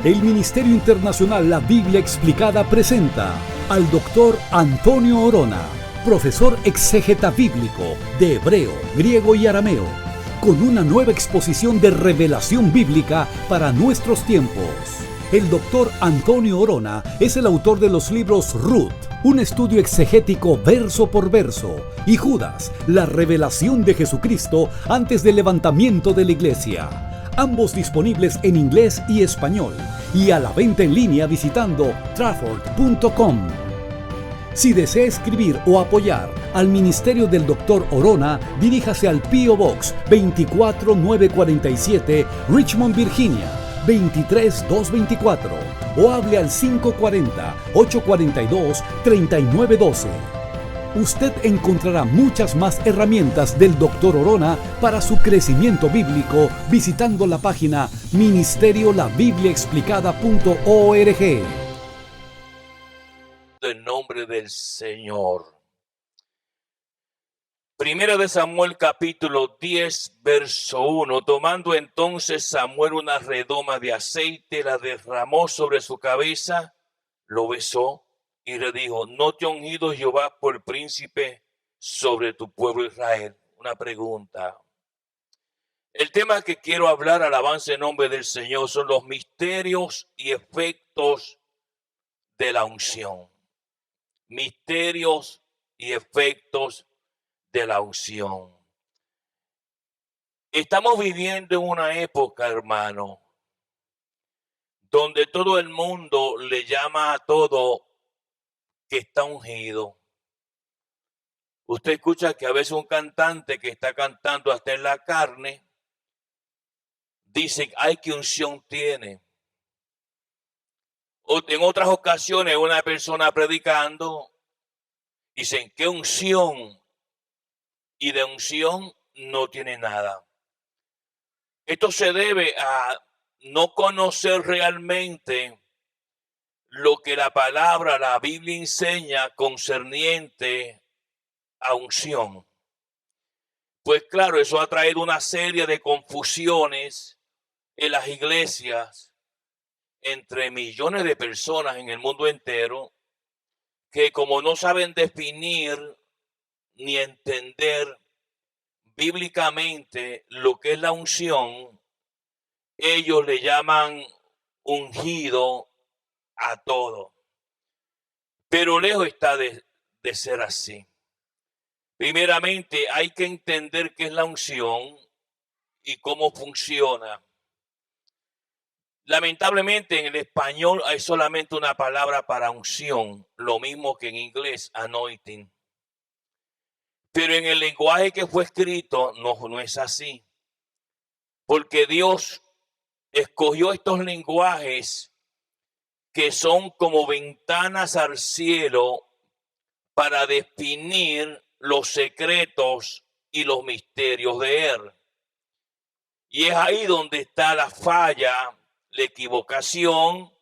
El Ministerio Internacional La Biblia Explicada presenta al doctor Antonio Orona, profesor exégeta bíblico de hebreo, griego y arameo, con una nueva exposición de revelación bíblica para nuestros tiempos. El doctor Antonio Orona es el autor de los libros Ruth, un estudio exegético verso por verso, y Judas, la revelación de Jesucristo antes del levantamiento de la iglesia. Ambos disponibles en inglés y español, y a la venta en línea visitando trafford.com. Si desea escribir o apoyar al ministerio del Dr. Orona, diríjase al P.O. Box 24947, Richmond, Virginia 23224, o hable al 540-842-3912. Usted encontrará muchas más herramientas del Dr. Orona para su crecimiento bíblico visitando la página ministeriolabibliaexplicada.org. En nombre del Señor. Primera de Samuel capítulo 10 verso 1. Tomando entonces Samuel una redoma de aceite, la derramó sobre su cabeza, lo besó y le dijo: ¿no te ha ungido Jehová por príncipe sobre tu pueblo Israel? Una pregunta. El tema que quiero hablar, alabanza en nombre del Señor, son los misterios y efectos de la unción. Misterios y efectos de la unción. Estamos viviendo en una época, hermano, donde todo el mundo le llama a todo que está ungido. Usted escucha que a veces un cantante que está cantando hasta en la carne dice: ay, qué unción tiene. O en otras ocasiones una persona predicando dicen: qué unción, y de unción no tiene nada. Esto se debe a no conocer realmente lo que la palabra, la Biblia enseña concerniente a unción. Pues claro, eso ha traído una serie de confusiones en las iglesias entre millones de personas en el mundo entero, que como no saben definir ni entender bíblicamente lo que es la unción, ellos le llaman ungido a todo. Pero lejos está de ser así. Primeramente hay que entender qué es la unción y cómo funciona. Lamentablemente en el español hay solamente una palabra para unción, lo mismo que en inglés, anointing. Pero en el lenguaje que fue escrito no es así. Porque Dios escogió estos lenguajes que son como ventanas al cielo para definir los secretos y los misterios de Él. Y es ahí donde está la falla, la equivocación,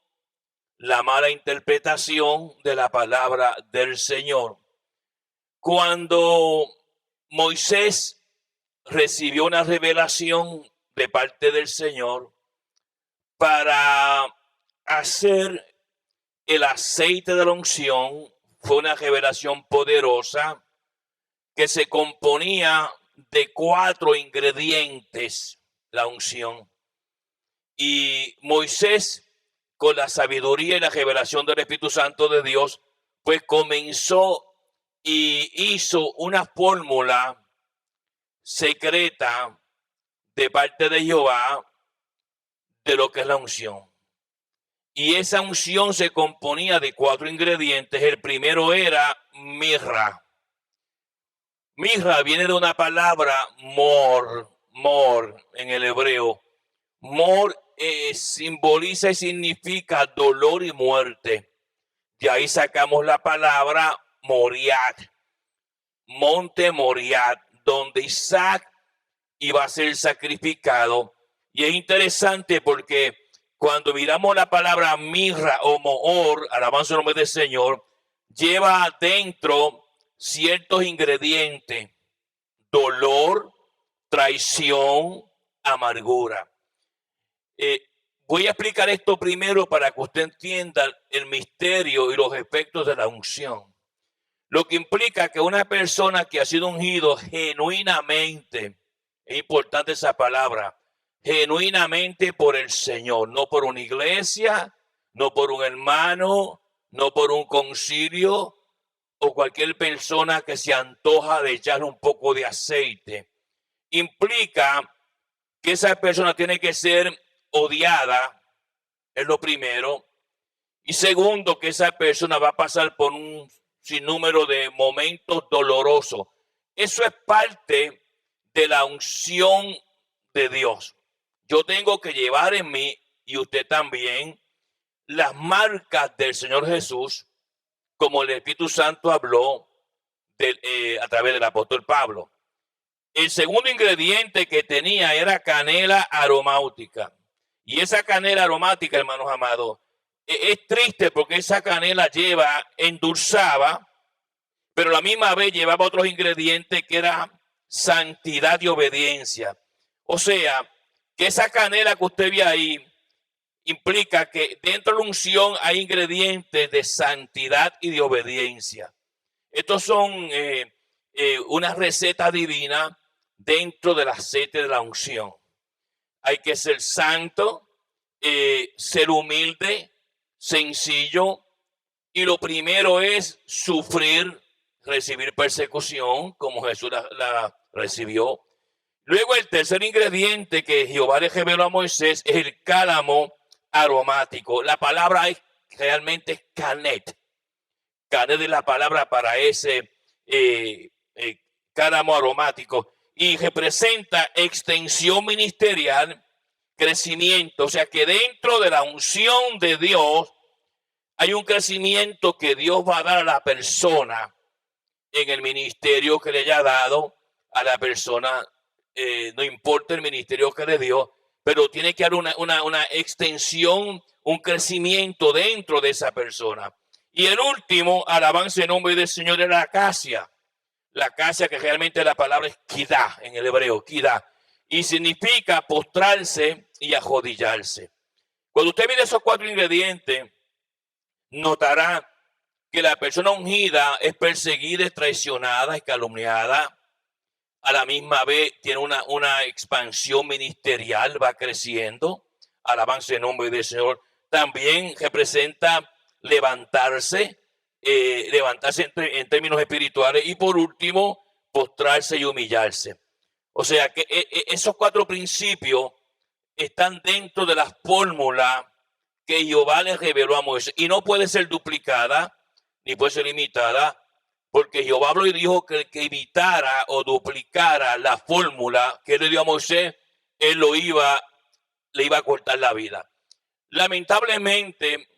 la mala interpretación de la palabra del Señor. Cuando Moisés recibió una revelación de parte del Señor para hacer el aceite de la unción, fue una revelación poderosa que se componía de 4 ingredientes, la unción. Y Moisés, con la sabiduría y la revelación del Espíritu Santo de Dios, pues comenzó y hizo una fórmula secreta de parte de Jehová de lo que es la unción. Y esa unción se componía de 4 ingredientes. El primero era mirra. Mirra viene de una palabra mor en el hebreo. Mor simboliza y significa dolor y muerte. De ahí sacamos la palabra Moriat, monte Moriat, donde Isaac iba a ser sacrificado. Y es interesante porque cuando miramos la palabra mirra o mohor, alabanza el nombre del Señor, lleva dentro ciertos ingredientes: dolor, traición, amargura. Voy a explicar esto primero para que usted entienda el misterio y los efectos de la unción. Lo que implica que una persona que ha sido ungido genuinamente, es importante esa palabra, genuinamente por el Señor, no por una iglesia, no por un hermano, no por un concilio o cualquier persona que se antoja de echar un poco de aceite. Implica que esa persona tiene que ser odiada, es lo primero. Y segundo, que esa persona va a pasar por un sinnúmero de momentos dolorosos. Eso es parte de la unción de Dios. Yo tengo que llevar en mí, y usted también, las marcas del Señor Jesús, como el Espíritu Santo habló a través del apóstol Pablo. El segundo ingrediente que tenía era canela aromática. Y esa canela aromática, hermanos amados, es triste porque esa canela endulzaba, pero a la misma vez llevaba otros ingredientes que era santidad y obediencia. O sea, que esa canela que usted ve ahí implica que dentro de la unción hay ingredientes de santidad y de obediencia. Estos son una receta divina dentro del aceite de la unción. Hay que ser santo, ser humilde, sencillo, y lo primero es sufrir, recibir persecución, como Jesús la recibió. Luego el tercer ingrediente que Jehová le reveló a Moisés es el cálamo aromático. La palabra es realmente canet. Canet es la palabra para ese cálamo aromático. Y representa extensión ministerial, crecimiento. O sea que dentro de la unción de Dios hay un crecimiento que Dios va a dar a la persona en el ministerio que le haya dado a la persona. No importa el ministerio que le dio, pero tiene que haber una extensión, un crecimiento dentro de esa persona. Y el último, alabanza en nombre del Señor, es la acacia. La acacia, que realmente la palabra es kidá en el hebreo, kidá, y significa postrarse y arrodillarse. Cuando usted mire esos cuatro ingredientes, notará que la persona ungida es perseguida, es traicionada, es calumniada. A la misma vez tiene una expansión ministerial, va creciendo. Alabanza en nombre del Señor. También representa levantarse en términos espirituales. Y por último, postrarse y humillarse. O sea que esos cuatro principios están dentro de la fórmula que Jehová le reveló a Moisés. Y no puede ser duplicada, ni puede ser limitada, porque Jehová habló y dijo que el que imitara o duplicara la fórmula que le dio a Moisés, él le iba a cortar la vida. Lamentablemente,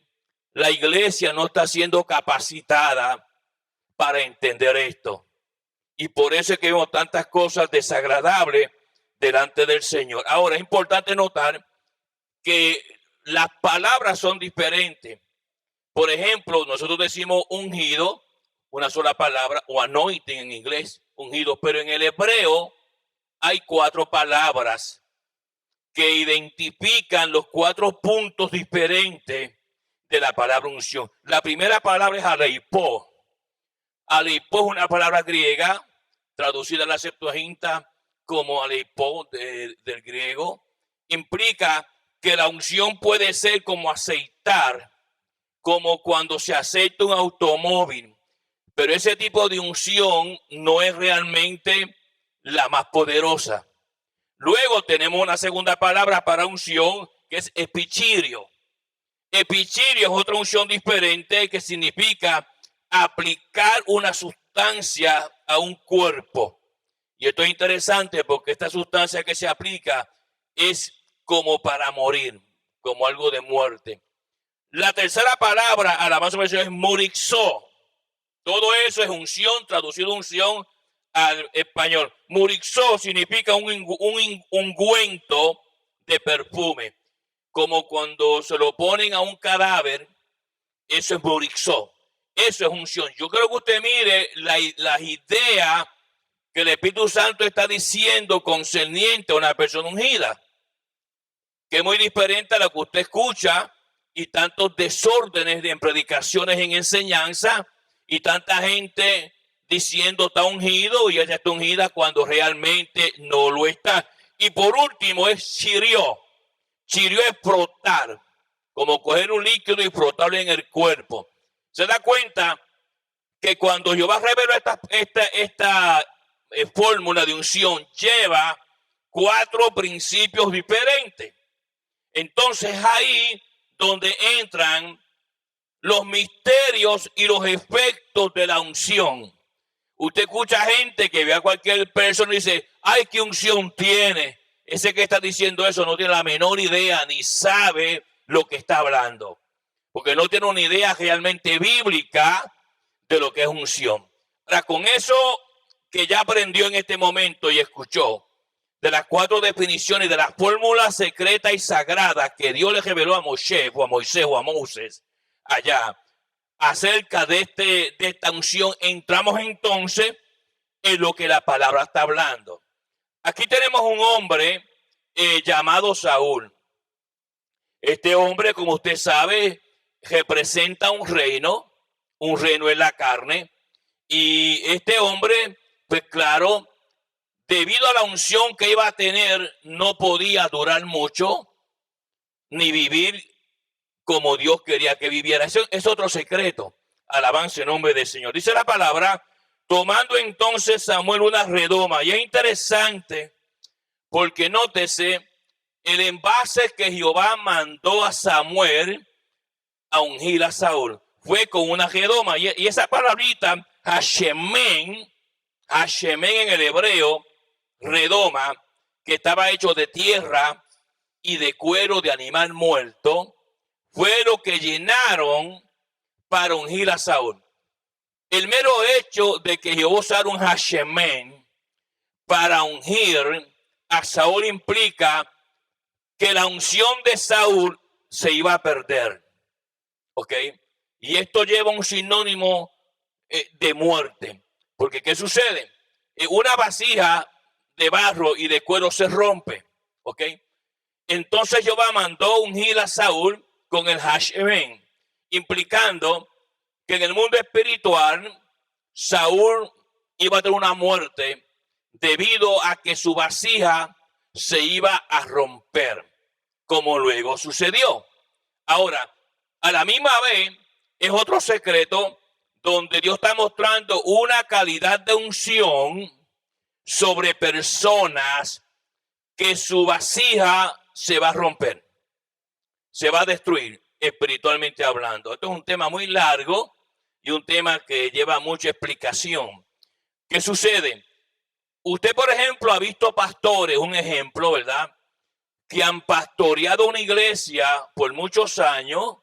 la iglesia no está siendo capacitada para entender esto. Y por eso es que vemos tantas cosas desagradables delante del Señor. Ahora, es importante notar que las palabras son diferentes. Por ejemplo, nosotros decimos ungido, una sola palabra, o anointing en inglés, ungido, pero en el hebreo hay cuatro palabras que identifican los cuatro puntos diferentes de la palabra unción. La primera palabra es aleipo. Aleipo es una palabra griega, traducida a la Septuaginta como aleipo del griego. Implica que la unción puede ser como aceitar, como cuando se aceita un automóvil. Pero ese tipo de unción no es realmente la más poderosa. Luego tenemos una segunda palabra para unción, que es epichirio. Epichirio es otra unción diferente que significa aplicar una sustancia a un cuerpo. Y esto es interesante porque esta sustancia que se aplica es como para morir, como algo de muerte. La tercera palabra, alabanza al Señor, es murixó. Todo eso es unción, traducido unción al español. Murixó significa un ungüento de perfume. Como cuando se lo ponen a un cadáver, eso es murixó. Eso es unción. Yo creo que usted mire las ideas que el Espíritu Santo está diciendo concerniente a una persona ungida. que es muy diferente a lo que usted escucha, y tantos desórdenes en predicaciones, en enseñanza, y tanta gente diciendo está ungido y ella está ungida cuando realmente no lo está. Y por último es chirió. Chirió es frotar, como coger un líquido y frotarlo en el cuerpo. Se da cuenta que cuando Jehová reveló esta fórmula de unción, lleva 4 principios diferentes. Entonces ahí donde entran los misterios y los efectos de la unción. Usted escucha gente que ve a cualquier persona y dice, ay, qué unción tiene. Ese que está diciendo eso no tiene la menor idea ni sabe lo que está hablando, porque no tiene una idea realmente bíblica de lo que es unción. Ahora, con eso que ya aprendió en este momento y escuchó, de las 4 definiciones de la fórmula secreta y sagrada que Dios le reveló a Moisés o a Moses allá acerca de esta unción, entramos entonces en lo que la palabra está hablando. Aquí tenemos un hombre llamado Saúl. Este hombre, como usted sabe, representa un reino en la carne, y este hombre, pues claro, debido a la unción que iba a tener, no podía durar mucho, ni vivir como Dios quería que viviera. Eso es otro secreto. Alabanza en nombre del Señor. Dice la palabra, tomando entonces Samuel una redoma. Y es interesante porque nótese el envase que Jehová mandó a Samuel a ungir a Saúl. Fue con una redoma. Y esa palabrita, Hashemen en el hebreo, redoma, que estaba hecho de tierra y de cuero de animal muerto, fue lo que llenaron para ungir a Saúl. El mero hecho de que Jehová usara un Hashemen para ungir a Saúl implica que la unción de Saúl se iba a perder. ¿Ok? Y esto lleva un sinónimo de muerte. Porque ¿qué sucede? Una vasija de barro y de cuero se rompe. ¿Ok? Entonces Jehová mandó ungir a Saúl con el Hashemen, implicando que en el mundo espiritual Saúl iba a tener una muerte debido a que su vasija se iba a romper, como luego sucedió. Ahora, a la misma vez, es otro secreto donde Dios está mostrando una calidad de unción sobre personas que su vasija se va a romper, se va a destruir espiritualmente hablando. Esto es un tema muy largo y un tema que lleva mucha explicación. ¿Qué sucede? Usted, por ejemplo, ha visto pastores, un ejemplo, ¿verdad?, que han pastoreado una iglesia por muchos años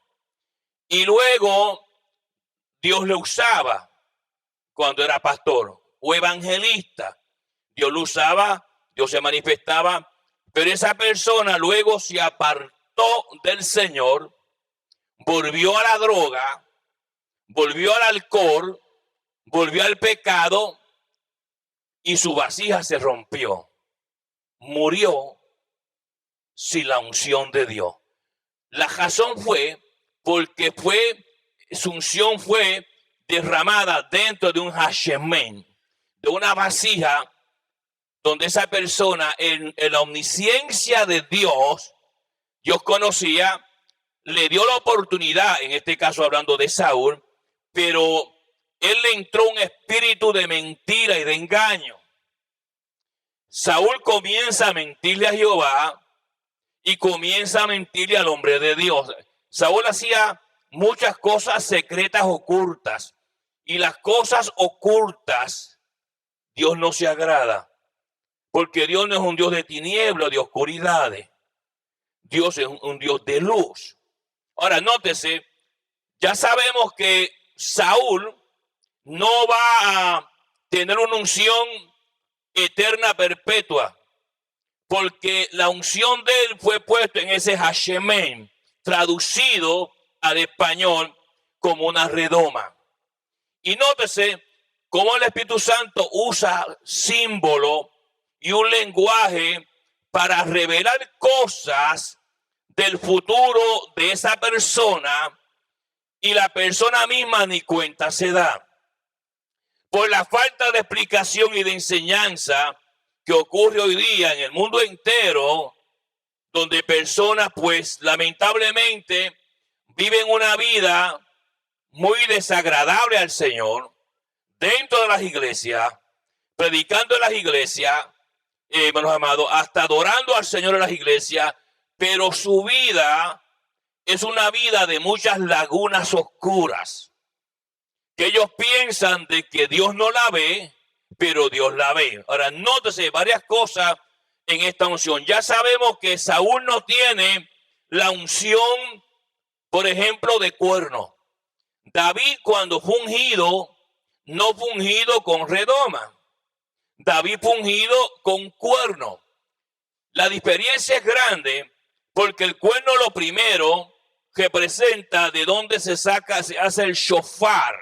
y luego Dios le usaba cuando era pastor o evangelista. Dios lo usaba, Dios se manifestaba, pero esa persona luego se apartó del Señor, volvió a la droga, volvió al alcohol, volvió al pecado y su vasija se rompió. Murió sin la unción de Dios. La razón fue porque su unción fue derramada dentro de un Hashemen, de una vasija donde esa persona en la omnisciencia de Dios conocía, le dio la oportunidad, en este caso hablando de Saúl, pero él le entró un espíritu de mentira y de engaño. Saúl comienza a mentirle a Jehová y comienza a mentirle al hombre de Dios. Saúl hacía muchas cosas secretas ocultas, y las cosas ocultas Dios no se agrada, porque Dios no es un Dios de tinieblas, de oscuridades. Dios es un Dios de luz. Ahora, nótese, ya sabemos que Saúl no va a tener una unción eterna, perpetua, porque la unción de él fue puesta en ese Hashemen, traducido al español como una redoma. Y nótese cómo el Espíritu Santo usa símbolo y un lenguaje para revelar cosas del futuro de esa persona y la persona misma ni cuenta se da. Por la falta de explicación y de enseñanza que ocurre hoy día en el mundo entero, donde personas pues lamentablemente viven una vida muy desagradable al Señor dentro de las iglesias, predicando en las iglesias, hermanos amados, hasta adorando al Señor en las iglesias, pero su vida es una vida de muchas lagunas oscuras, que ellos piensan de que Dios no la ve, pero Dios la ve. Ahora, nótese varias cosas en esta unción. Ya sabemos que Saúl no tiene la unción, por ejemplo, de cuerno. David, cuando fue ungido, no fue ungido con redoma. David fue ungido con cuerno. La diferencia es grande porque el cuerno, lo primero, representa de dónde se hace el shofar.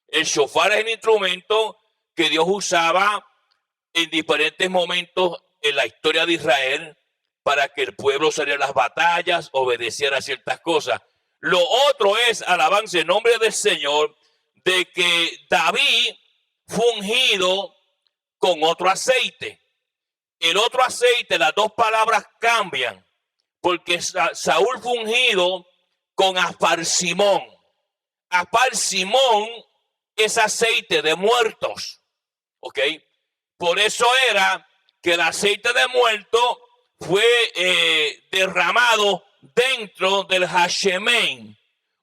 El shofar es el instrumento que Dios usaba en diferentes momentos en la historia de Israel para que el pueblo saliera a las batallas, obedeciera a ciertas cosas. Lo otro es, alabanza en nombre del Señor, de que David fue ungido con otro aceite. El otro aceite, las dos palabras cambian, porque Saúl fue ungido con asparsimón. Asparsimón es aceite de muertos, ¿ok? Por eso era que el aceite de muerto fue derramado dentro del Hashemén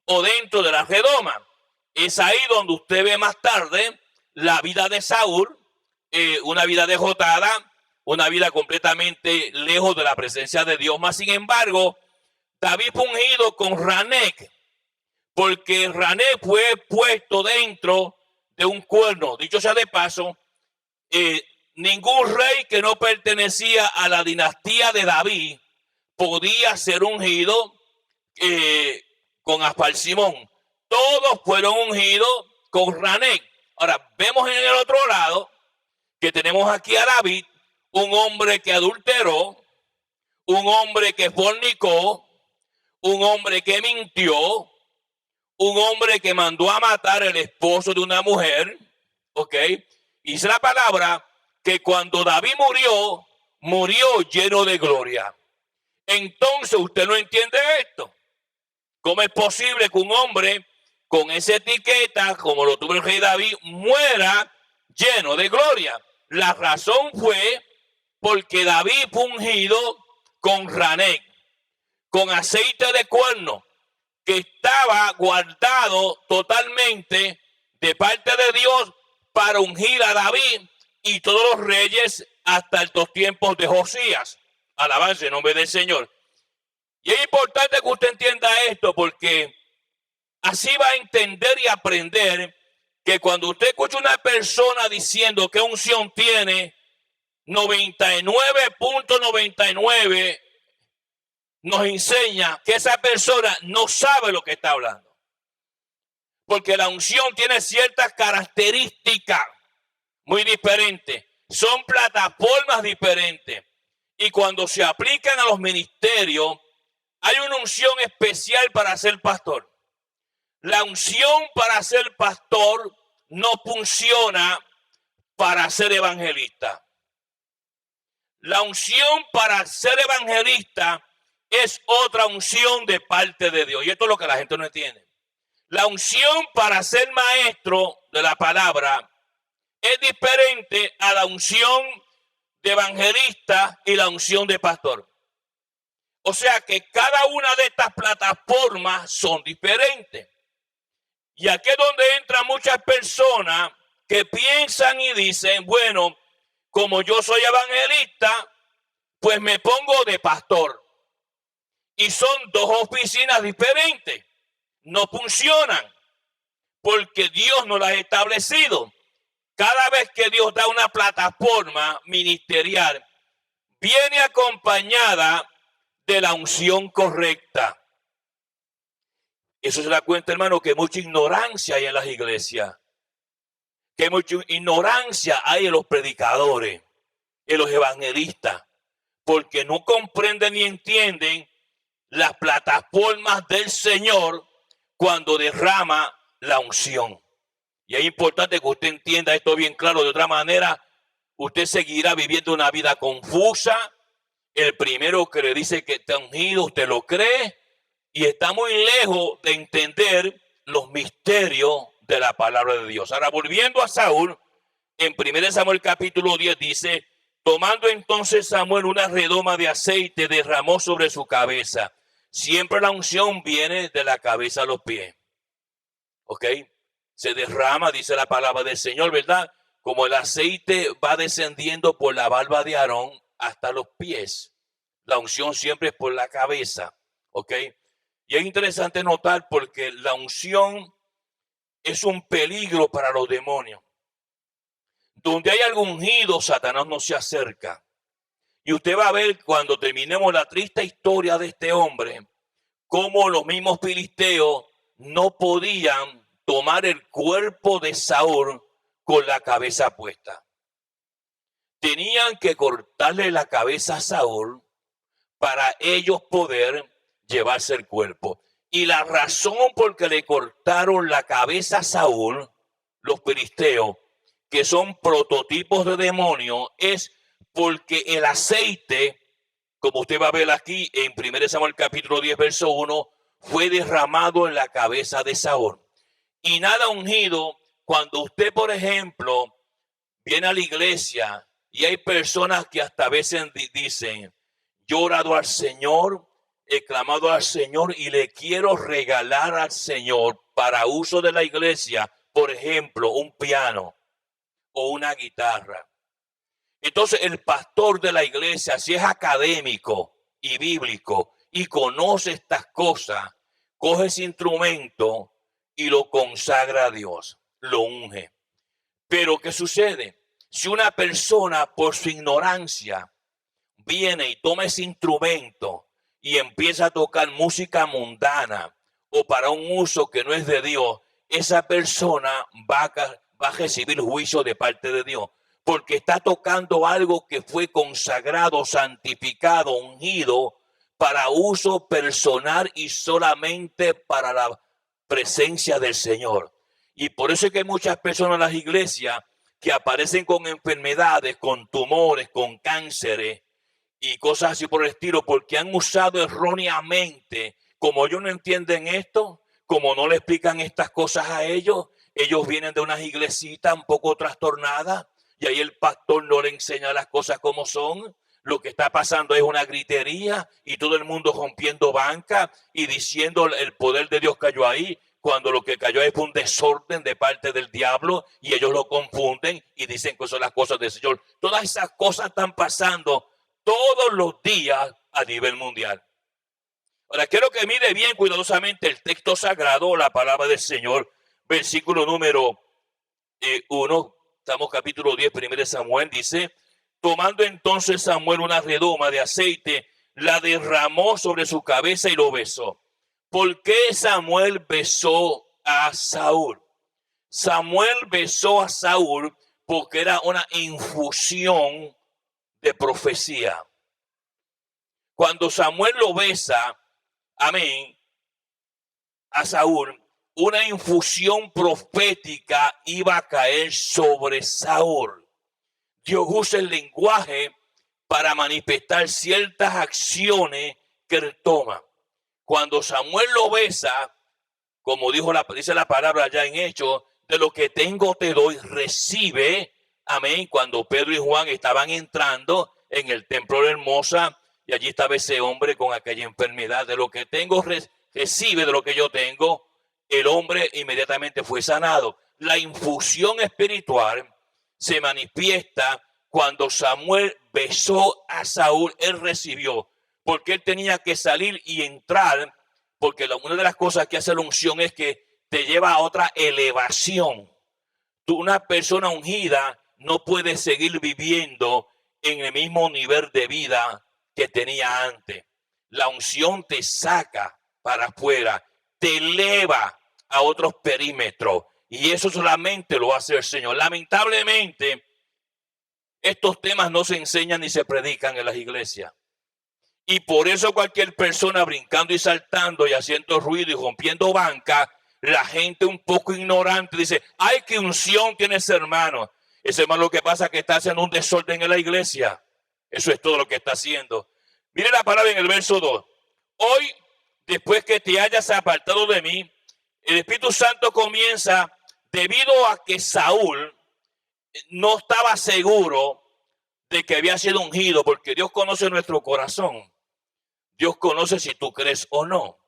o dentro de la redoma. Es ahí donde usted ve más tarde la vida de Saúl, una vida dejotada, una vida completamente lejos de la presencia de Dios. Mas, sin embargo, David fue ungido con Ranec, porque Ranec fue puesto dentro de un cuerno. Dicho sea de paso, ningún rey que no pertenecía a la dinastía de David podía ser ungido con asparsimón. Todos fueron ungidos con Ranec. Ahora, vemos en el otro lado que tenemos aquí a David, un hombre que adulteró, un hombre que fornicó, un hombre que mintió, un hombre que mandó a matar el esposo de una mujer, ¿ok? Y dice la palabra que cuando David murió, murió lleno de gloria. Entonces usted no entiende esto. ¿Cómo es posible que un hombre con esa etiqueta, como lo tuvo el rey David, muera lleno de gloria? La razón fue porque David fue ungido con Ranec, con aceite de cuerno, que estaba guardado totalmente de parte de Dios para ungir a David y todos los reyes hasta estos tiempos de Josías. Alabanza en nombre del Señor. Y es importante que usted entienda esto, porque así va a entender y aprender que cuando usted escucha una persona diciendo qué unción tiene, 99.99 nos enseña que esa persona no sabe lo que está hablando. Porque la unción tiene ciertas características muy diferentes. Son plataformas diferentes. Y cuando se aplican a los ministerios, hay una unción especial para ser pastor. La unción para ser pastor no funciona para ser evangelista. La unción para ser evangelista es otra unción de parte de Dios. Y esto es lo que la gente no entiende. La unción para ser maestro de la palabra es diferente a la unción de evangelista y la unción de pastor. O sea que cada una de estas plataformas son diferentes. Y aquí es donde entran muchas personas que piensan y dicen, bueno, como yo soy evangelista, pues me pongo de pastor. Y son dos oficinas diferentes. No funcionan porque Dios no las ha establecido. Cada vez que Dios da una plataforma ministerial, viene acompañada de la unción correcta. Eso se da cuenta, hermano, que mucha ignorancia hay en las iglesias. Que mucha ignorancia hay en los predicadores, en los evangelistas, porque no comprenden ni entienden las plataformas del Señor cuando derrama la unción. Y es importante que usted entienda esto bien claro. De otra manera, usted seguirá viviendo una vida confusa. El primero que le dice que está ungido, usted lo cree y está muy lejos de entender los misterios de la palabra de Dios. Ahora, volviendo a Saúl, en 1 Samuel capítulo 10 dice: tomando entonces Samuel una redoma de aceite, derramó sobre su cabeza. Siempre la unción viene de la cabeza a los pies. ¿Ok? Se derrama, dice la palabra del Señor, ¿verdad? Como el aceite va descendiendo por la barba de Aarón hasta los pies. La unción siempre es por la cabeza. ¿Ok? Y es interesante notar porque la unción es un peligro para los demonios. Donde hay algún ungido, Satanás no se acerca. Y usted va a ver cuando terminemos la triste historia de este hombre, cómo los mismos filisteos no podían tomar el cuerpo de Saúl con la cabeza puesta. Tenían que cortarle la cabeza a Saúl para ellos poder llevarse el cuerpo. Y la razón por que le cortaron la cabeza a Saúl, los filisteos, que son prototipos de demonios, es porque el aceite, como usted va a ver aquí en 1 Samuel capítulo 10, verso 1, fue derramado en la cabeza de Saúl. Y nada ungido, cuando usted, por ejemplo, viene a la iglesia y hay personas que hasta a veces dicen: yo he orado al Señor, he clamado al Señor y le quiero regalar al Señor para uso de la iglesia, por ejemplo, un piano o una guitarra. Entonces el pastor de la iglesia, si es académico y bíblico y conoce estas cosas, coge ese instrumento y lo consagra a Dios, lo unge. Pero ¿qué sucede? Si una persona por su ignorancia viene y toma ese instrumento y empieza a tocar música mundana o para un uso que no es de Dios, esa persona va a recibir juicio de parte de Dios, porque está tocando algo que fue consagrado, santificado, ungido para uso personal y solamente para la presencia del Señor. Y por eso es que hay muchas personas en las iglesias que aparecen con enfermedades, con tumores, con cánceres y cosas así por el estilo, porque han usado erróneamente. Como ellos no entienden esto, como no le explican estas cosas a ellos, ellos vienen de unas iglesitas un poco trastornadas y ahí el pastor no le enseña las cosas como son. Lo que está pasando es una gritería y todo el mundo rompiendo banca y diciendo el poder de Dios cayó ahí, cuando lo que cayó ahí fue un desorden de parte del diablo y ellos lo confunden y dicen que son las cosas del Señor. Todas esas cosas están pasando todos los días a nivel mundial. Ahora quiero que mire bien cuidadosamente el texto sagrado, la palabra del Señor, versículo número 1, estamos capítulo 10, 1 Samuel, dice: tomando entonces Samuel una redoma de aceite, la derramó sobre su cabeza y lo besó. ¿Por qué Samuel besó a Saúl? Samuel besó a Saúl porque era una infusión de profecía. Cuando Samuel lo besa, amén, a Saúl, una infusión profética iba a caer sobre Saúl. Dios usa el lenguaje para manifestar ciertas acciones que él toma. Cuando Samuel lo besa, como dice la palabra allá en Hechos, de lo que tengo te doy, recibe. Amén. Cuando Pedro y Juan estaban entrando en el templo de Hermosa y allí estaba ese hombre con aquella enfermedad, de lo que tengo, recibe de lo que yo tengo. El hombre inmediatamente fue sanado. La infusión espiritual se manifiesta cuando Samuel besó a Saúl, él recibió, porque él tenía que salir y entrar, porque una de las cosas que hace la unción es que te lleva a otra elevación. Una persona ungida no puede seguir viviendo en el mismo nivel de vida que tenía antes. La unción te saca para afuera, te eleva a otros perímetros. Y eso solamente lo hace el Señor. Lamentablemente, estos temas no se enseñan ni se predican en las iglesias. Y por eso cualquier persona brincando y saltando y haciendo ruido y rompiendo banca, la gente un poco ignorante dice, ay, qué unción tiene ese hermano. Ese hermano lo que pasa es que está haciendo un desorden en la iglesia. Eso es todo lo que está haciendo. Mire la palabra en el verso 2. Hoy, después que te hayas apartado de mí, el Espíritu Santo comienza, debido a que Saúl no estaba seguro de que había sido ungido, porque Dios conoce nuestro corazón. Dios conoce si tú crees o no.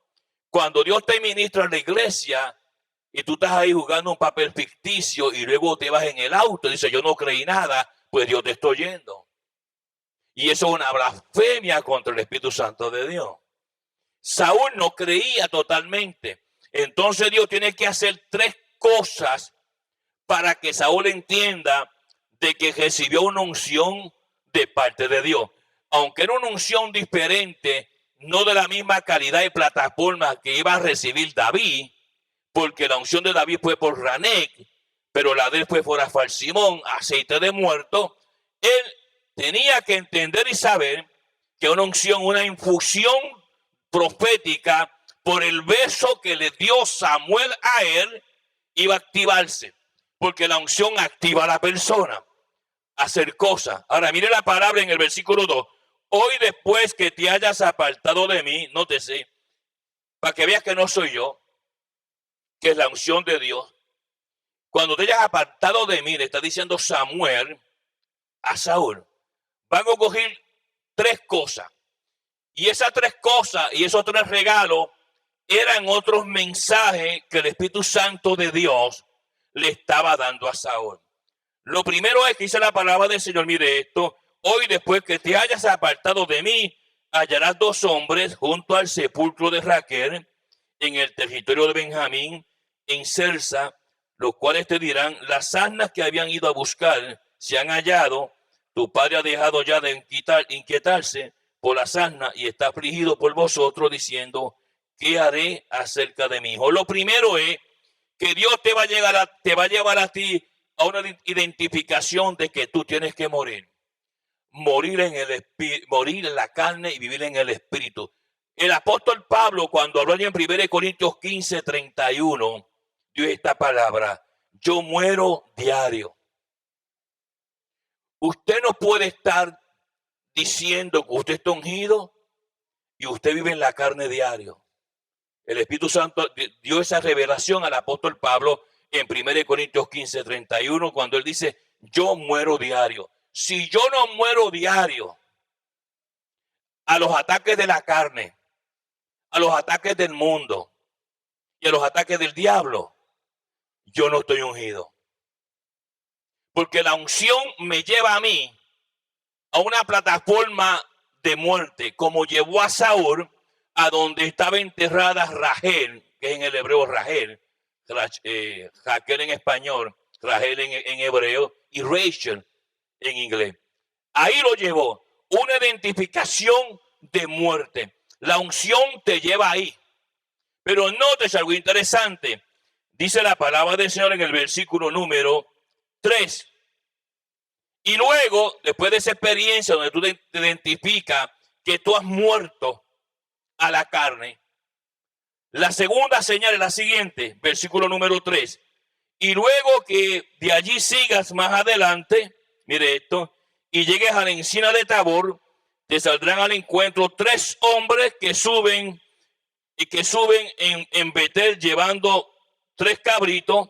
Cuando Dios te ministra en la iglesia y tú estás ahí jugando un papel ficticio y luego te vas en el auto y dices, yo no creí nada, pues Dios te está oyendo. Y eso es una blasfemia contra el Espíritu Santo de Dios. Saúl no creía totalmente. Entonces Dios tiene que hacer tres cosas para que Saúl entienda de que recibió una unción de parte de Dios. Aunque era una unción diferente, no de la misma calidad y plataforma que iba a recibir David, porque la unción de David fue por Ranec, pero la de él fue por Afal-Simón, aceite de muerto. Él tenía que entender y saber que una unción, una infusión profética por el beso que le dio Samuel a él, iba a activarse, porque la unción activa a la persona a hacer cosas. Ahora mire la palabra en el versículo 2. Hoy después que te hayas apartado de mí, nótese, para que veas que no soy yo, que es la unción de Dios. Cuando te hayas apartado de mí, le está diciendo Samuel a Saúl, van a coger tres cosas. Y esas tres cosas y esos tres regalos eran otros mensajes que el Espíritu Santo de Dios le estaba dando a Saúl. Lo primero es que dice la palabra del Señor, mire esto, hoy después que te hayas apartado de mí, hallarás dos hombres junto al sepulcro de Raquel en el territorio de Benjamín, en Selsa, los cuales te dirán, las asnas que habían ido a buscar se han hallado, tu padre ha dejado ya de inquietarse por las asnas y está afligido por vosotros diciendo, ¿qué haré acerca de mi hijo? Lo primero es que Dios te va a llevar a ti a una identificación de que tú tienes que morir. Morir en el espíritu, morir en la carne y vivir en el espíritu. El apóstol Pablo, cuando habló en 1 Corintios 15, 31, dio esta palabra, yo muero diario. Usted no puede estar diciendo que usted está ungido y usted vive en la carne diario. El Espíritu Santo dio esa revelación al apóstol Pablo en 1 Corintios 15, 31, cuando él dice, yo muero diario. Si yo no muero diario a los ataques de la carne, a los ataques del mundo y a los ataques del diablo, yo no estoy ungido. Porque la unción me lleva a mí a una plataforma de muerte, como llevó a Saúl a donde estaba enterrada Rachel, que es en el hebreo Rachel, Raquel en español, Rachel en hebreo y Rachel en inglés. Ahí lo llevó, una identificación de muerte. La unción te lleva ahí. Pero notes algo interesante. Dice la palabra del Señor en el versículo número 3. Y luego, después de esa experiencia donde tú te identificas que tú has muerto a la carne, la segunda señal es la siguiente, versículo número 3. Y luego que de allí sigas más adelante, mire esto, y llegues a la encina de Tabor, te saldrán al encuentro tres hombres que suben en Betel llevando 3 cabritos,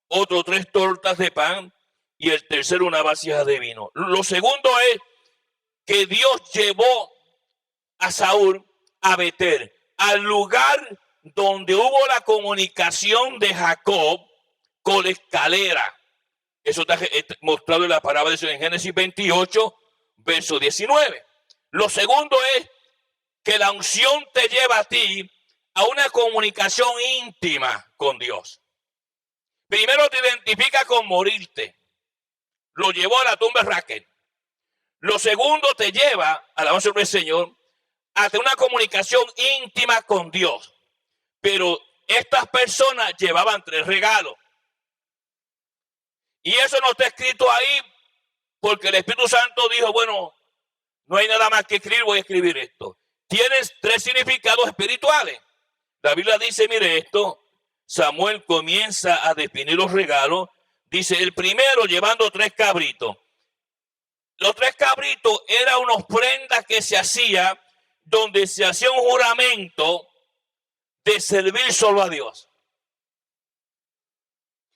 otros 3 tortas de pan y el tercero una vasija de vino. Lo segundo es que Dios llevó a Saúl a Betel, al lugar donde hubo la comunicación de Jacob con la escalera. Eso está mostrado en la palabra de Dios en Génesis 28, verso 19. Lo segundo es que la unción te lleva a ti a una comunicación íntima con Dios. Primero te identifica con morirte. Lo llevó a la tumba de Raquel. Lo segundo te lleva, alabanza al Señor, a tener una comunicación íntima con Dios. Pero estas personas llevaban 3 regalos. Y eso no está escrito ahí porque el Espíritu Santo dijo, bueno, no hay nada más que escribir, voy a escribir esto. tienen tres significados espirituales. La Biblia dice, mire esto, Samuel comienza a definir los regalos. Dice, el primero llevando 3 cabritos. Los 3 cabritos era una ofrenda que se hacía, donde se hacía un juramento de servir solo a Dios.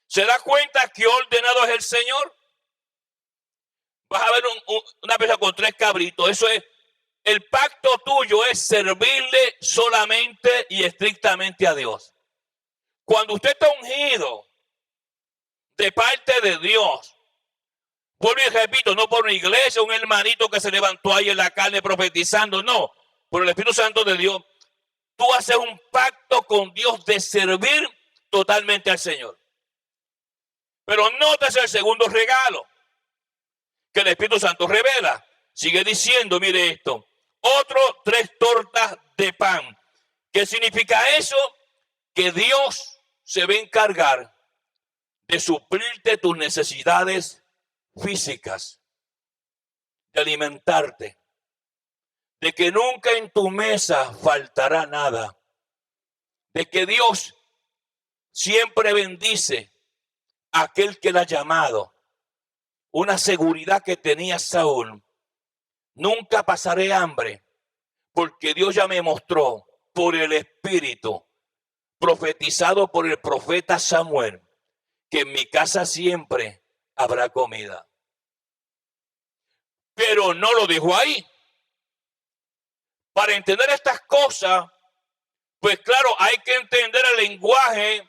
¿Se da cuenta que ordenado es el Señor? Vas a ver una persona con 3 cabritos. Eso es, el pacto tuyo es servirle solamente y estrictamente a Dios. Cuando usted está ungido de parte de Dios, vuelvo y repito, no por una iglesia, un hermanito que se levantó ahí en la carne profetizando, no, por el Espíritu Santo de Dios, tú haces un pacto con Dios de servir totalmente al Señor. Pero nótese el segundo regalo que el Espíritu Santo revela. Sigue diciendo, mire esto, otro 3 tortas de pan. ¿Qué significa eso? Que Dios se va a encargar de suplirte tus necesidades físicas, de alimentarte, de que nunca en tu mesa faltará nada, de que Dios siempre bendice a aquel que le ha llamado. Una seguridad que tenía Saúl: nunca pasaré hambre, porque Dios ya me mostró por el Espíritu, profetizado por el profeta Samuel, que en mi casa siempre habrá comida. Pero no lo dejó ahí. Para entender estas cosas, pues claro, hay que entender el lenguaje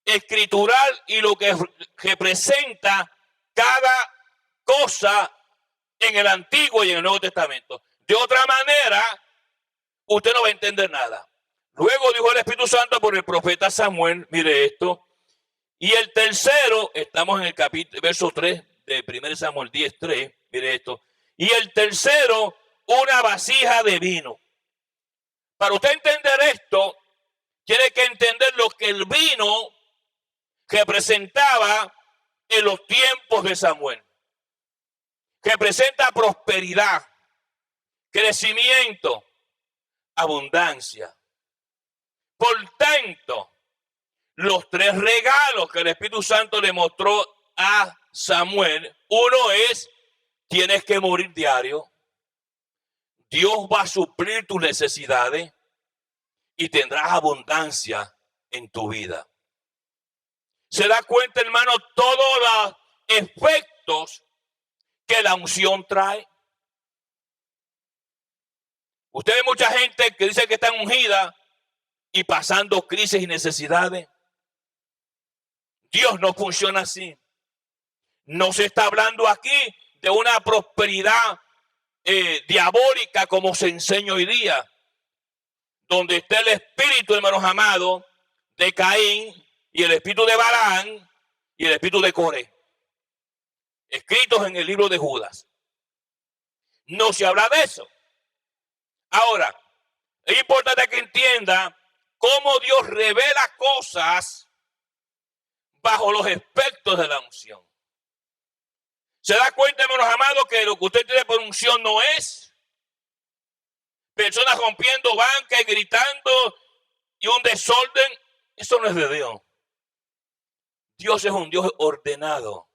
escritural y lo que representa cada cosa en el Antiguo y en el Nuevo Testamento. De otra manera, usted no va a entender nada. Luego dijo el Espíritu Santo por el profeta Samuel, mire esto. Y el tercero, estamos en el capítulo, verso 3 de 1 Samuel 10:3, mire esto. Y el tercero, una vasija de vino. Para usted entender esto, tiene que entender lo que el vino representaba en los tiempos de Samuel. Representa prosperidad, crecimiento, abundancia. Por tanto, los 3 regalos que el Espíritu Santo le mostró a Samuel, uno es, tienes que morir diario. Dios va a suplir tus necesidades y tendrás abundancia en tu vida. ¿Se da cuenta, hermano, todos los efectos que la unción trae? Usted ve mucha gente que dice que está ungida y pasando crisis y necesidades. Dios no funciona así. No se está hablando aquí de una prosperidad diabólica como se enseña hoy día, donde está el espíritu, hermanos amados, de Caín y el espíritu de Balaam y el espíritu de Coré, escritos en el libro de Judas. No se habla de eso. Ahora, es importante que entienda cómo Dios revela cosas bajo los aspectos de la unción. ¿Se da cuenta, hermanos amados, que lo que usted tiene por unción no es personas rompiendo banca y gritando y un desorden? Eso no es de Dios. Dios es un Dios ordenado.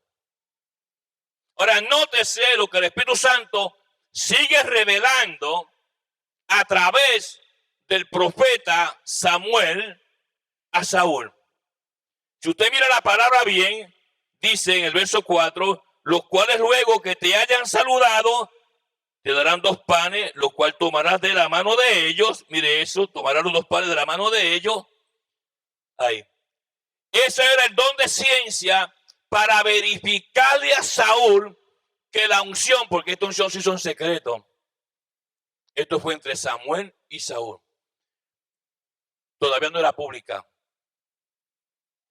Ahora, nótese lo que el Espíritu Santo sigue revelando a través del profeta Samuel a Saúl. Si usted mira la palabra bien, dice en el verso 4, los cuales luego que te hayan saludado, te darán 2 panes, los cuales tomarás de la mano de ellos. Mire eso, tomarás los 2 panes de la mano de ellos. Ahí. Ese era el don de ciencia para verificarle a Saúl que la unción, porque esta unción sí son secretos. Esto fue entre Samuel y Saúl. Todavía no era pública.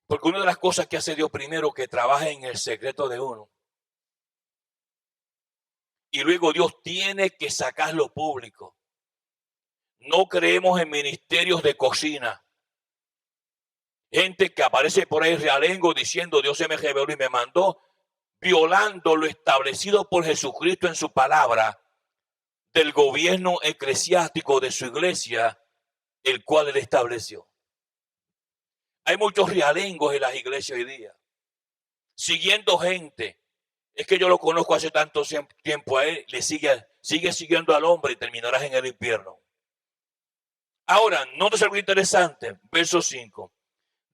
Porque una de las cosas que hace Dios primero, que trabaja en el secreto de uno. Y luego Dios tiene que sacarlo público. No creemos en ministerios de cocina. Gente que aparece por ahí realengo diciendo Dios se me reveló y me mandó, violando lo establecido por Jesucristo en su palabra, del gobierno eclesiástico de su iglesia, el cual él estableció. Hay muchos realengos en las iglesias hoy día, siguiendo gente. Es que yo lo conozco hace tanto tiempo a él, le sigue siguiendo al hombre y terminarás en el infierno. Ahora, nótese algo interesante, verso 5.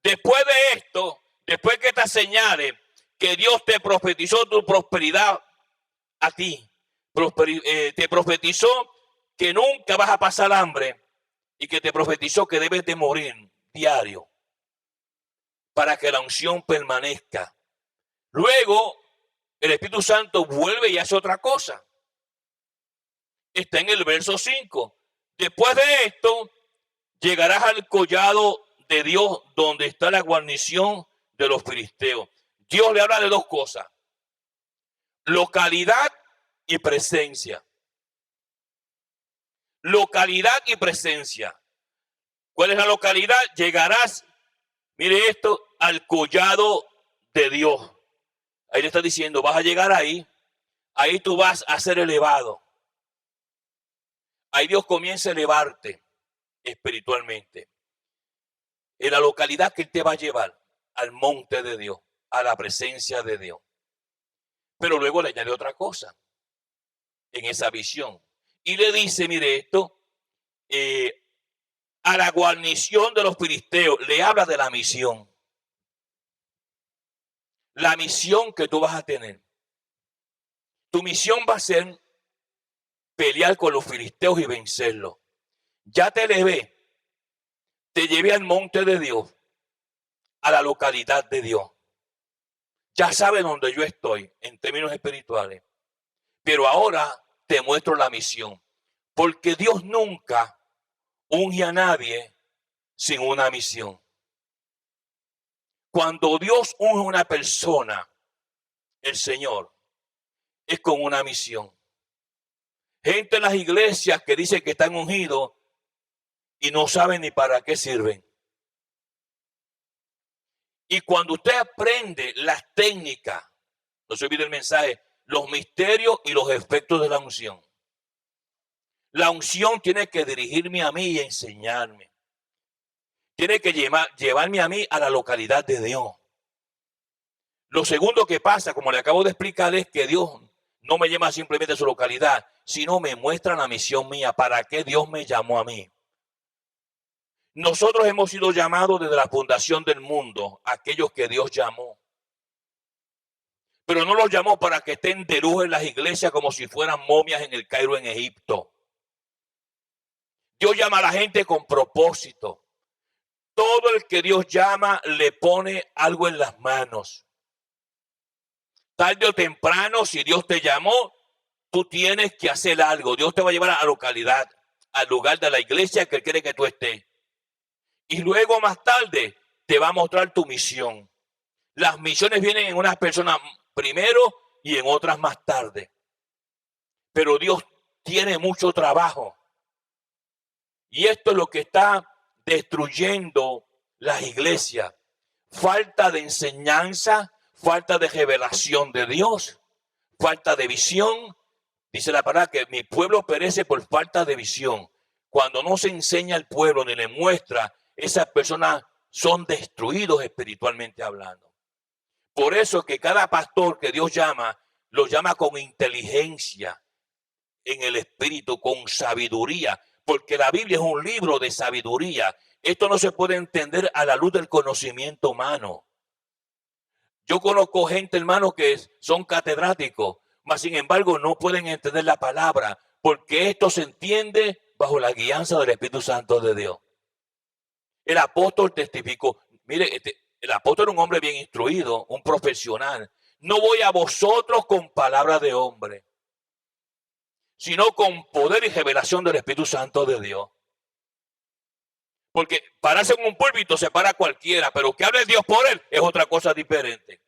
Después de esto, después que estas señales, que Dios te profetizó tu prosperidad a ti, te profetizó que nunca vas a pasar hambre y que te profetizó que debes de morir diario para que la unción permanezca. Luego, el Espíritu Santo vuelve y hace otra cosa. Está en el verso 5. Después de esto, llegarás al collado de Dios, donde está la guarnición de los filisteos. Dios le habla de dos cosas: localidad y presencia. Localidad y presencia. ¿Cuál es la localidad? Llegarás, mire esto, al collado de Dios. Ahí le está diciendo, vas a llegar ahí tú vas a ser elevado. Ahí Dios comienza a elevarte espiritualmente. En la localidad que Él te va a llevar, al monte de Dios, a la presencia de Dios. Pero luego le añade otra cosa en esa visión. Y le dice, mire esto, a la guarnición de los filisteos, le habla de la misión. La misión que tú vas a tener. Tu misión va a ser pelear con los filisteos y vencerlos. Ya te elevé, te llevé al monte de Dios, a la localidad de Dios. Ya sabes dónde yo estoy en términos espirituales. Pero ahora te muestro la misión. Porque Dios nunca unge a nadie sin una misión. Cuando Dios unge a una persona, el Señor, es con una misión. Gente en las iglesias que dicen que están ungidos y no saben ni para qué sirven. Y cuando usted aprende las técnicas, no se olvide el mensaje, los misterios y los efectos de la unción. La unción tiene que dirigirme a mí y enseñarme. Tiene que llevarme a mí a la localidad de Dios. Lo segundo que pasa, como le acabo de explicar, es que Dios no me llama simplemente a su localidad, sino me muestra la misión mía, para qué Dios me llamó a mí. Nosotros hemos sido llamados desde la fundación del mundo, aquellos que Dios llamó. Pero no los llamó para que estén de lujo en las iglesias como si fueran momias en el Cairo, en Egipto. Dios llama a la gente con propósito. Todo el que Dios llama le pone algo en las manos. Tarde o temprano, si Dios te llamó, tú tienes que hacer algo. Dios te va a llevar a la localidad, al lugar de la iglesia que Él quiere que tú estés. Y luego más tarde te va a mostrar tu misión. Las misiones vienen en unas personas primero y en otras más tarde. Pero Dios tiene mucho trabajo. Y esto es lo que está destruyendo las iglesias. Falta de enseñanza, falta de revelación de Dios, falta de visión. Dice la palabra que mi pueblo perece por falta de visión. Cuando no se enseña al pueblo ni le muestra, esas personas son destruidos espiritualmente hablando. Por eso que cada pastor que Dios llama, lo llama con inteligencia en el espíritu, con sabiduría, porque la Biblia es un libro de sabiduría. Esto no se puede entender a la luz del conocimiento humano. Yo conozco gente, hermano, que son catedráticos, mas sin embargo no pueden entender la palabra, porque esto se entiende bajo la guianza del Espíritu Santo de Dios. El apóstol testificó, mire, el apóstol era un hombre bien instruido, un profesional. No voy a vosotros con palabra de hombre, sino con poder y revelación del Espíritu Santo de Dios. Porque pararse en un púlpito se para cualquiera, pero que hable Dios por él es otra cosa diferente.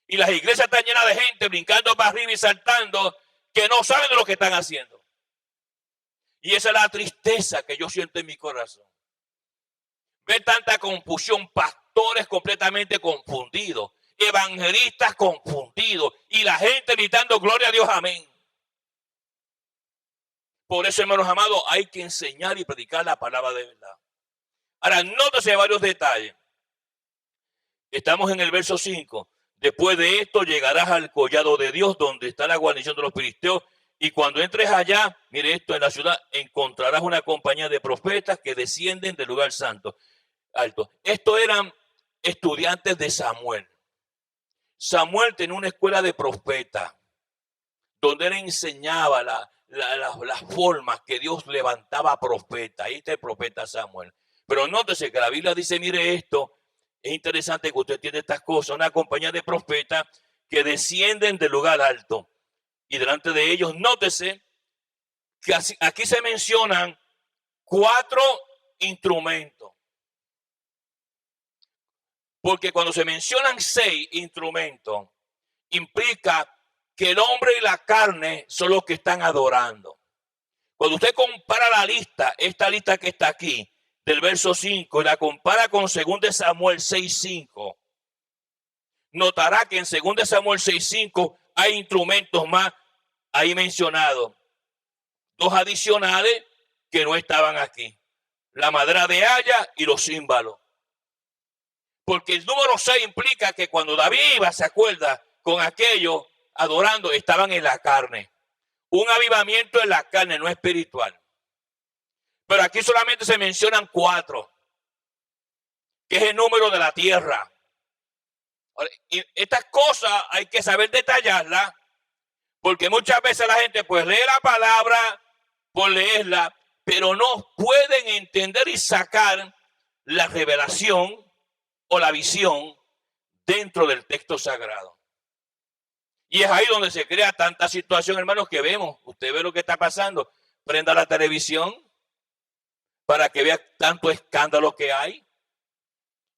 Y las iglesias están llenas de gente brincando para arriba y saltando que no saben de lo que están haciendo. Y esa es la tristeza que yo siento en mi corazón. Ver tanta confusión, pastores completamente confundidos, evangelistas confundidos y la gente gritando gloria a Dios, amén. Por eso, hermanos amados, hay que enseñar y predicar la palabra de verdad. Ahora, nótese varios detalles. Estamos en el verso 5. Después de esto llegarás al collado de Dios, donde está la guarnición de los filisteos. Y cuando entres allá, mire esto, en la ciudad encontrarás una compañía de profetas que descienden del lugar santo, alto. Estos eran estudiantes de Samuel. Samuel tenía una escuela de profetas, donde él enseñaba las formas que Dios levantaba a profetas. Ahí está el profeta Samuel. Pero nótese que la Biblia dice, mire esto, es interesante que usted entienda estas cosas, una compañía de profetas que descienden del lugar alto. Y delante de ellos, nótese que aquí se mencionan 4 instrumentos. Porque cuando se mencionan 6 instrumentos, implica que el hombre y la carne son los que están adorando. Cuando usted compara la lista, esta lista que está aquí, del verso 5, y la compara con 2 Samuel 6:5, notará que en 2 Samuel 6:5 hay instrumentos más ahí mencionados. 2 adicionales que no estaban aquí. La madera de haya y los címbalos. Porque el número 6 implica que cuando David iba, se acuerda, con aquello adorando, estaban en la carne. Un avivamiento en la carne, no espiritual. Pero aquí solamente se mencionan 4, que es el número de la tierra. Y estas cosas hay que saber detallarlas, porque muchas veces la gente pues lee la palabra por leerla, pero no pueden entender y sacar la revelación o la visión dentro del texto sagrado. Y es ahí donde se crea tanta situación, hermanos, que vemos. Usted ve lo que está pasando. Prenda la televisión para que vea tanto escándalo que hay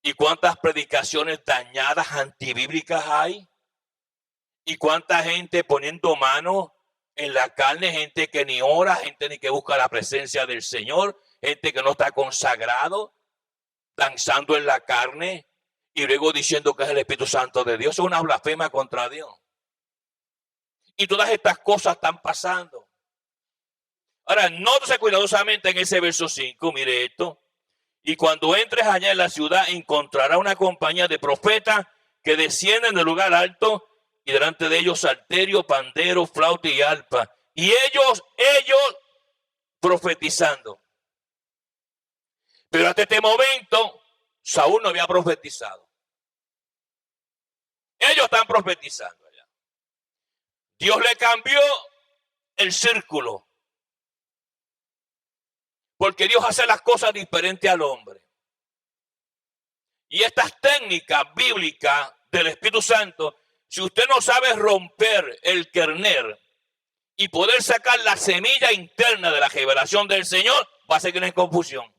y cuántas predicaciones dañadas, antibíblicas hay y cuánta gente poniendo mano en la carne, gente que ni ora, gente ni que busca la presencia del Señor, gente que no está consagrado, danzando en la carne y luego diciendo que es el Espíritu Santo de Dios. Es una blasfema contra Dios. Y todas estas cosas están pasando. Ahora, nótese cuidadosamente en ese verso 5, mire esto. Y cuando entres allá en la ciudad, encontrará una compañía de profetas que descienden del lugar alto, y delante de ellos salterio, pandero, flauta y arpa. Y ellos profetizando. Pero hasta este momento, Saúl no había profetizado. Ellos están profetizando allá. Dios le cambió el círculo. Porque Dios hace las cosas diferentes al hombre. Y estas técnicas bíblicas del Espíritu Santo, si usted no sabe romper el kernel y poder sacar la semilla interna de la revelación del Señor, va a seguir en confusión.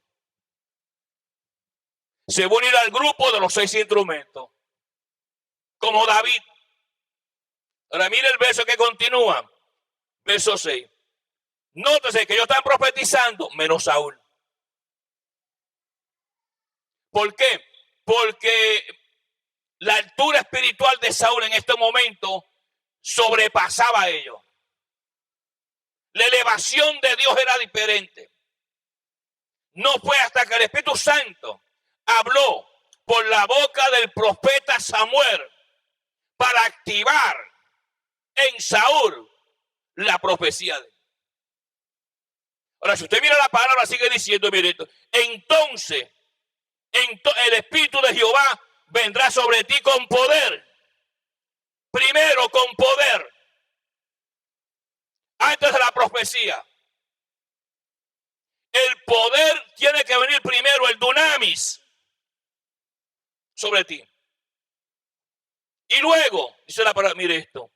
Se va a unir al grupo de los 6 instrumentos, como David. Ahora mire el verso que continúa, verso 6. Nótese que ellos están profetizando, menos Saúl. ¿Por qué? Porque la altura espiritual de Saúl en este momento sobrepasaba a ellos. La elevación de Dios era diferente. No fue hasta que el Espíritu Santo habló por la boca del profeta Samuel para activar en Saúl la profecía de él. Ahora, si usted mira la palabra, sigue diciendo, mire esto, entonces el Espíritu de Jehová vendrá sobre ti con poder. Primero con poder. Antes de la profecía. El poder tiene que venir primero, el dunamis, sobre ti. Y luego, dice la palabra, mire esto,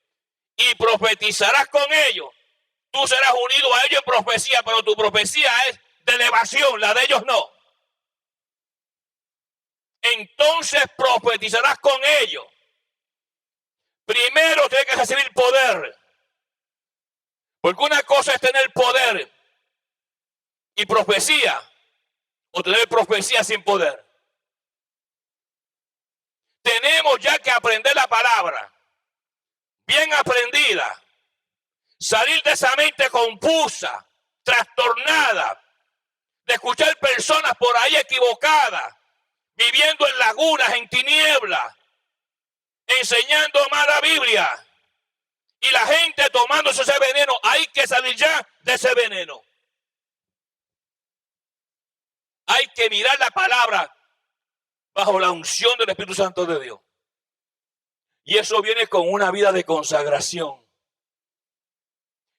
y profetizarás con ellos. Tú serás unido a ellos en profecía, pero tu profecía es de elevación, la de ellos no. Entonces profetizarás con ellos. Primero tienes que recibir poder. Porque una cosa es tener poder y profecía, o tener profecía sin poder. Tenemos ya que aprender la palabra, bien aprendida. Salir de esa mente confusa, trastornada, de escuchar personas por ahí equivocadas, viviendo en lagunas, en tinieblas, enseñando mala Biblia, y la gente tomándose ese veneno. Hay que salir ya de ese veneno. Hay que mirar la palabra bajo la unción del Espíritu Santo de Dios. Y eso viene con una vida de consagración.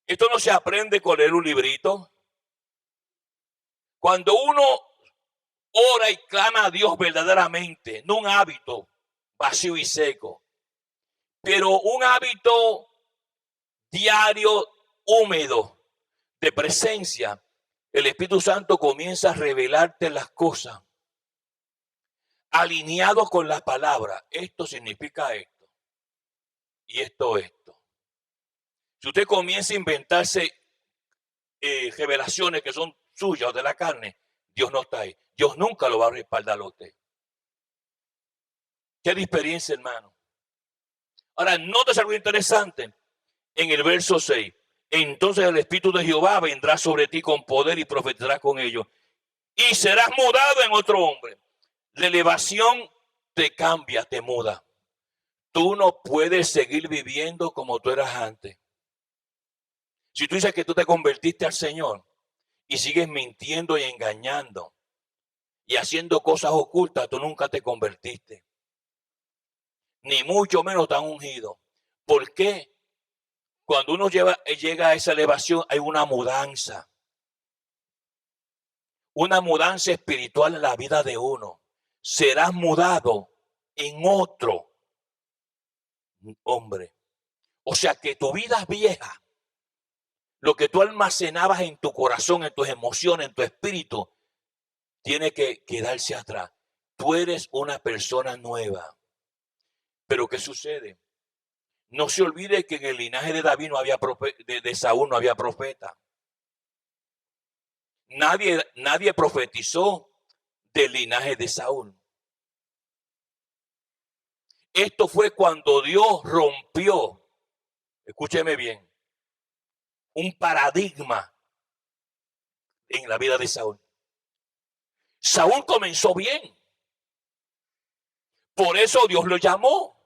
Esto no se aprende con leer un librito. Cuando uno ora y clama a Dios verdaderamente, no un hábito vacío y seco, pero un hábito diario, húmedo, de presencia, el Espíritu Santo comienza a revelarte las cosas alineado con la palabra. Esto significa esto y esto. Si usted comienza a inventarse revelaciones que son suyas o de la carne, Dios no está ahí. Dios nunca lo va a respaldar a usted. Qué experiencia, hermano. Ahora, nótese algo interesante en el verso 6. Entonces el Espíritu de Jehová vendrá sobre ti con poder y profetizarás con ellos. Y serás mudado en otro hombre. La elevación te cambia, te muda. Tú no puedes seguir viviendo como tú eras antes. Si tú dices que tú te convertiste al Señor y sigues mintiendo y engañando y haciendo cosas ocultas, tú nunca te convertiste. Ni mucho menos te han ungido. ¿Por qué? Cuando uno llega a esa elevación hay una mudanza. Una mudanza espiritual en la vida de uno. Serás mudado en otro hombre. O sea que tu vida vieja, lo que tú almacenabas en tu corazón, en tus emociones, en tu espíritu, tiene que quedarse atrás. Tú eres una persona nueva. Pero ¿qué sucede? No se olvide que en el linaje de David no había de Saúl no había profeta. Nadie profetizó del linaje de Saúl. Esto fue cuando Dios rompió, escúcheme bien, un paradigma en la vida de Saúl. Saúl comenzó bien. Por eso Dios lo llamó.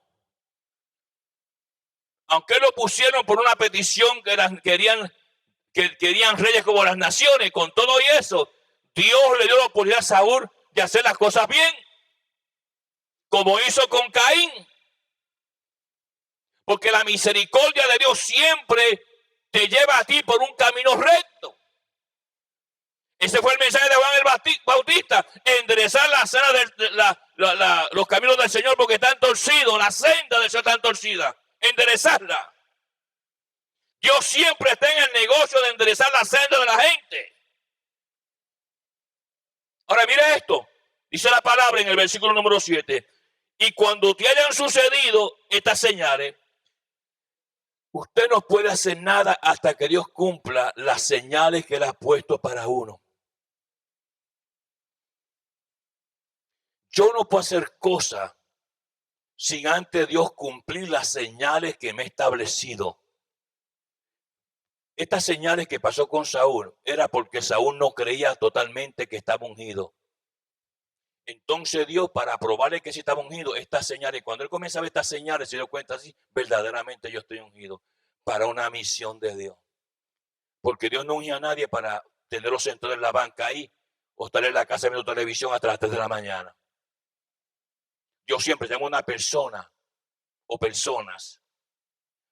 Aunque lo pusieron por una petición que querían reyes como las naciones, con todo y eso, Dios le dio la oportunidad a Saúl de hacer las cosas bien, como hizo con Caín. Porque la misericordia de Dios siempre te lleva a ti por un camino recto. Ese fue el mensaje de Juan el Bautista: enderezar la senda los caminos del Señor porque están torcidos, la senda del Señor está torcida. Enderezarla. Dios siempre está en el negocio de enderezar la senda de la gente. Ahora mire esto, dice la palabra en el versículo número 7. Y cuando te hayan sucedido estas señales, usted no puede hacer nada hasta que Dios cumpla las señales que Él ha puesto para uno. Yo no puedo hacer cosas sin antes Dios cumplir las señales que me ha establecido. Estas señales que pasó con Saúl era porque Saúl no creía totalmente que estaba ungido. Entonces Dios, para probarle que sí estaba ungido, estas señales, cuando él comienza a ver estas señales, se dio cuenta así: verdaderamente yo estoy ungido para una misión de Dios. Porque Dios no unge a nadie para tenerlo sentado en la banca ahí o estar en la casa viendo televisión hasta las 3 de la mañana. Yo siempre tengo una persona o personas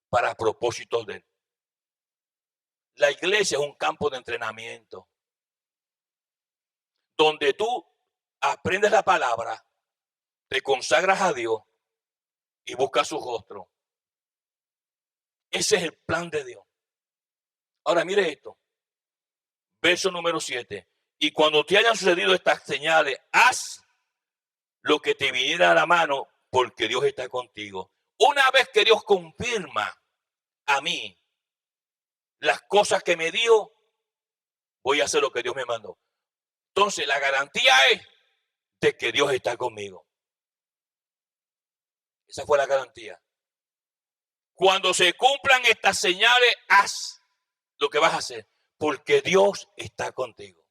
para propósitos de Él. La iglesia es un campo de entrenamiento donde tú aprendes la palabra, te consagras a Dios y buscas su rostro. Ese es el plan de Dios. Ahora mire esto. Verso número 7. Y cuando te hayan sucedido estas señales, haz lo que te viniera a la mano, porque Dios está contigo. Una vez que Dios confirma a mí las cosas que me dio, voy a hacer lo que Dios me mandó. Entonces la garantía es de que Dios está conmigo. Esa fue la garantía. Cuando se cumplan estas señales, haz lo que vas a hacer, porque Dios está contigo.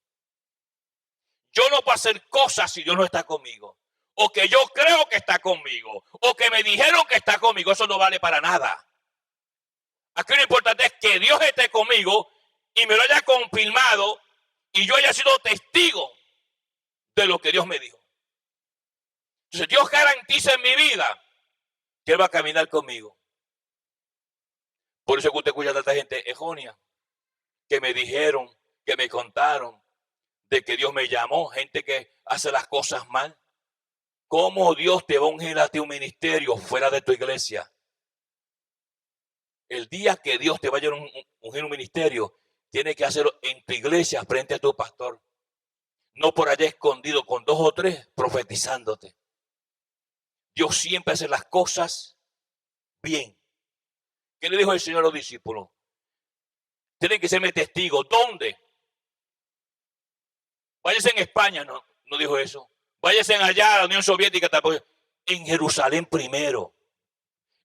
Yo no puedo hacer cosas si Dios no está conmigo. O que yo creo que está conmigo. O que me dijeron que está conmigo. Eso no vale para nada. Aquí lo importante es que Dios esté conmigo y me lo haya confirmado y yo haya sido testigo de lo que Dios me dijo. Entonces Dios garantiza en mi vida que Él va a caminar conmigo. Por eso es que usted escucha a tanta gente errónea que me dijeron, que me contaron de que Dios me llamó, gente que hace las cosas mal. ¿Cómo Dios te va a ungir a ti un ministerio fuera de tu iglesia? El día que Dios te vaya a ungir un ministerio, tiene que hacerlo en tu iglesia frente a tu pastor. No por allá escondido con 2 o 3 profetizándote. Dios siempre hace las cosas bien. ¿Qué le dijo el Señor a los discípulos? Tienen que serme testigos. ¿Dónde? Váyanse en España. No, no dijo eso. Váyanse allá a la Unión Soviética. En Jerusalén primero.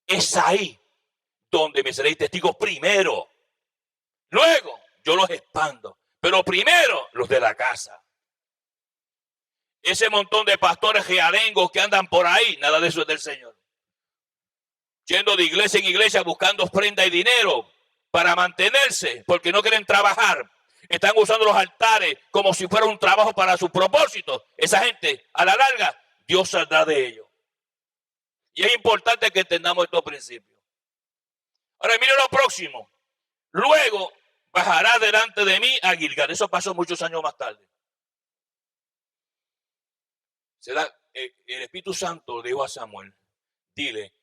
Es ahí donde me seréis testigos primero. Luego yo los expando. Pero primero los de la casa. Ese montón de pastores realengos que andan por ahí, nada de eso es del Señor. Yendo de iglesia en iglesia buscando ofrenda y dinero para mantenerse, porque no quieren trabajar. Están usando los altares como si fuera un trabajo para su propósito. Esa gente, a la larga, Dios saldrá de ellos. Y es importante que entendamos estos principios. Ahora, mire lo próximo. Luego bajará delante de mí a Gilgal. Eso pasó muchos años más tarde. El Espíritu Santo dijo a Samuel, dile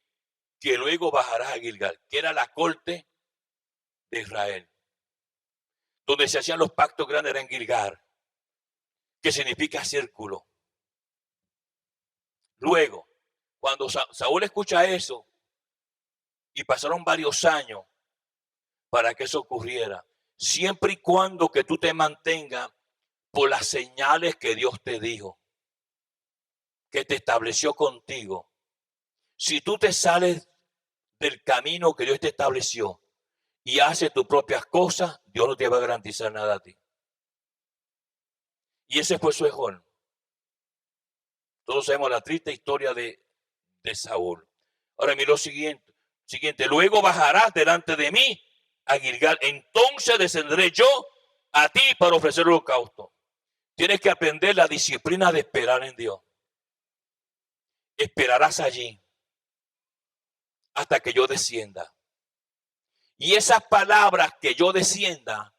que luego bajarás a Gilgal, que era la corte de Israel. Donde se hacían los pactos grandes era en Gilgal, que significa círculo. Luego, cuando Saúl escucha eso, y pasaron varios años para que eso ocurriera, siempre y cuando que tú te mantengas por las señales que Dios te dijo, que te estableció contigo. Si tú te sales del camino que Dios te estableció y haces tus propias cosas, Dios no te va a garantizar nada a ti. Y ese fue su error. Todos sabemos la triste historia de Saúl. Ahora mira lo siguiente. Luego bajarás delante de mí a Gilgal. Entonces descenderé yo a ti para ofrecer el holocausto. Tienes que aprender la disciplina de esperar en Dios. Esperarás allí hasta que yo descienda. Y esas palabras que yo descienda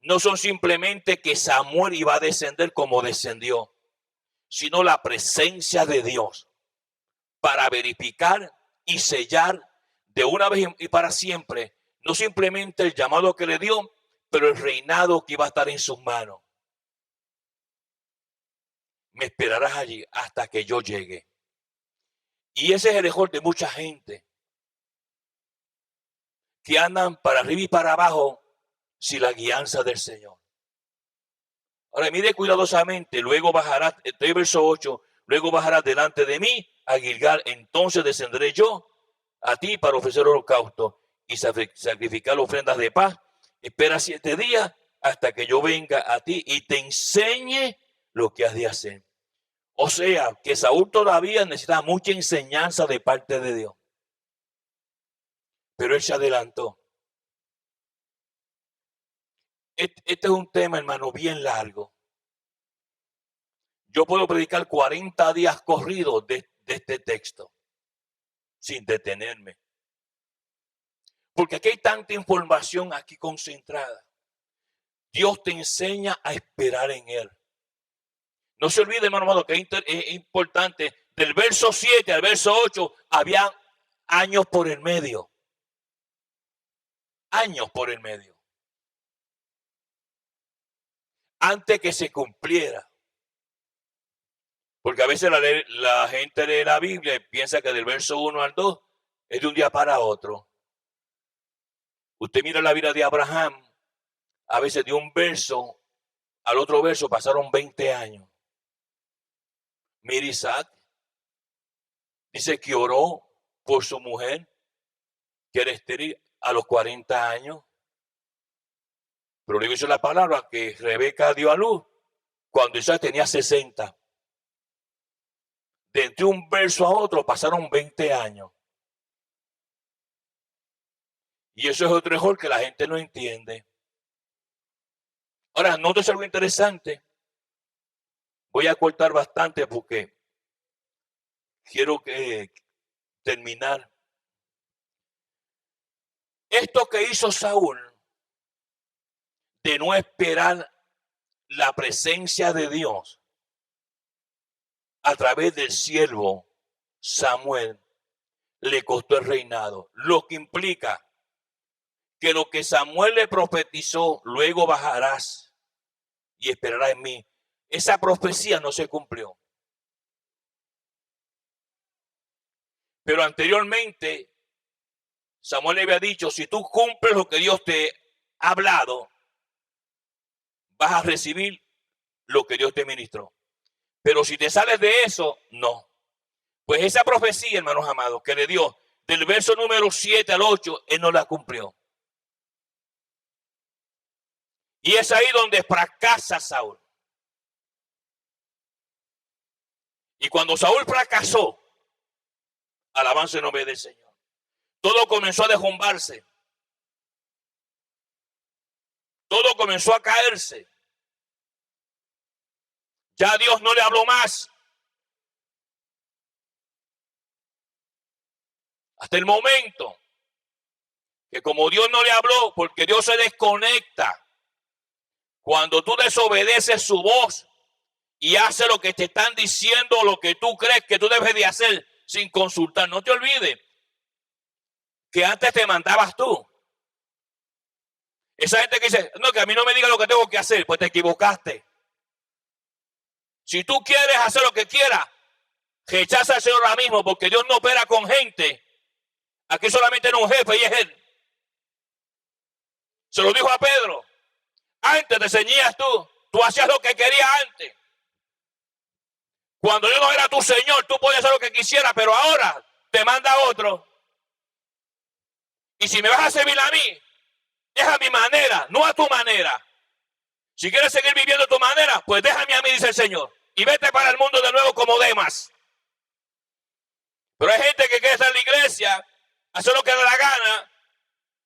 no son simplemente que Samuel iba a descender como descendió, sino la presencia de Dios para verificar y sellar de una vez y para siempre, no simplemente el llamado que le dio, pero el reinado que iba a estar en sus manos. Me esperarás allí hasta que yo llegue. Y ese es el error de mucha gente que andan para arriba y para abajo sin la guianza del Señor. Ahora mire cuidadosamente, luego bajará, el verso 8, luego bajarás delante de mí a Gilgal, entonces descenderé yo a ti para ofrecer holocausto y sacrificar ofrendas de paz. Espera 7 días hasta que yo venga a ti y te enseñe lo que has de hacer. O sea, que Saúl todavía necesitaba mucha enseñanza de parte de Dios. Pero él se adelantó. Este es un tema, hermano, bien largo. Yo puedo predicar 40 días corridos de este texto sin detenerme. Porque aquí hay tanta información aquí concentrada. Dios te enseña a esperar en Él. No se olvide, hermano amado, que es importante. Del verso 7 al verso 8 había años por el medio. Años por el medio. Antes que se cumpliera. Porque a veces la gente lee la Biblia y piensa que del verso 1 al 2 es de un día para otro. Usted mira la vida de Abraham, a veces de un verso al otro verso pasaron 20 años. Mira Isaac, dice que oró por su mujer, que era estéril a los 40 años. Pero le dice la palabra que Rebeca dio a luz cuando Isaac tenía 60. De entre un verso a otro pasaron 20 años. Y eso es otro error que la gente no entiende. Ahora, notes algo interesante. Voy a cortar bastante porque quiero terminar. Esto que hizo Saúl de no esperar la presencia de Dios a través del siervo Samuel le costó el reinado. Lo que implica que lo que Samuel le profetizó, luego bajarás y esperarás en mí. Esa profecía no se cumplió. Pero anteriormente, Samuel le había dicho, si tú cumples lo que Dios te ha hablado, vas a recibir lo que Dios te ministró. Pero si te sales de eso, no. Pues esa profecía, hermanos amados, que le dio del verso número 7 al 8, él no la cumplió. Y es ahí donde fracasa Saúl. Y cuando Saúl fracasó, alabanza en nombre del Señor, todo comenzó a derrumbarse. Todo comenzó a caerse. Ya Dios no le habló más. Hasta el momento que como Dios no le habló, porque Dios se desconecta cuando tú desobedeces su voz y haces lo que te están diciendo, lo que tú crees que tú debes de hacer sin consultar. No te olvides que antes te mandabas tú. Esa gente que dice, no, que a mí no me diga lo que tengo que hacer, pues te equivocaste. Si tú quieres hacer lo que quieras, rechaza al Señor ahora mismo, porque Dios no opera con gente. Aquí solamente era un jefe y es Él. Se lo dijo a Pedro. Antes te ceñías tú hacías lo que querías antes. Cuando yo no era tu Señor, tú podías hacer lo que quisieras, pero ahora te manda otro. Y si me vas a servir a mí, es a mi manera, no a tu manera. Si quieres seguir viviendo a tu manera, pues déjame a mí, dice el Señor, y vete para el mundo de nuevo como Demas. Pero hay gente que quiere estar en la iglesia, hacer lo que le da la gana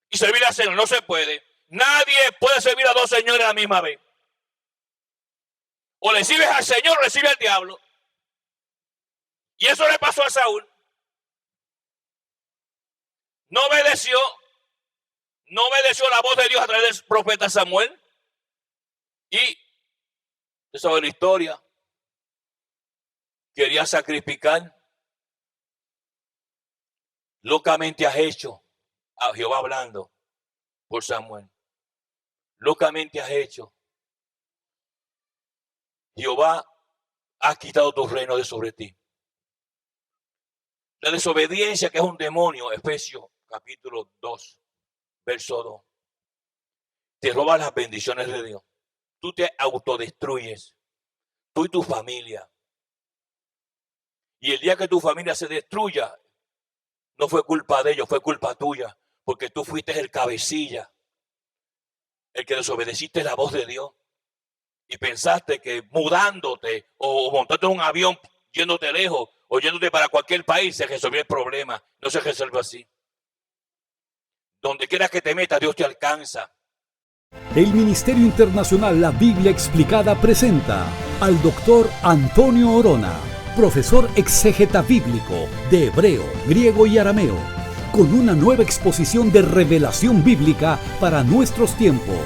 y servir al Señor. No se puede. Nadie puede servir a dos señores a la misma vez. O le sirves al Señor o le sirves al diablo. Y eso le pasó a Saúl. No obedeció la voz de Dios a través del profeta Samuel. Y usted sabe la historia. Quería sacrificar. Locamente has hecho, a Jehová hablando por Samuel. Locamente has hecho. Jehová ha quitado tu reino de sobre ti. La desobediencia, que es un demonio, Efesios capítulo 2, verso 2. Te roba las bendiciones de Dios. Tú te autodestruyes. Tú y tu familia. Y el día que tu familia se destruya, no fue culpa de ellos, fue culpa tuya. Porque tú fuiste el cabecilla. El que desobedeciste la voz de Dios. Y pensaste que mudándote o montándote en un avión, yéndote lejos o yéndote para cualquier país, se resolvió el problema. No se resuelve así. Donde quiera que te metas, Dios te alcanza. El Ministerio Internacional La Biblia Explicada presenta al doctor Antonio Orona, profesor exégeta bíblico de hebreo, griego y arameo, con una nueva exposición de revelación bíblica para nuestros tiempos.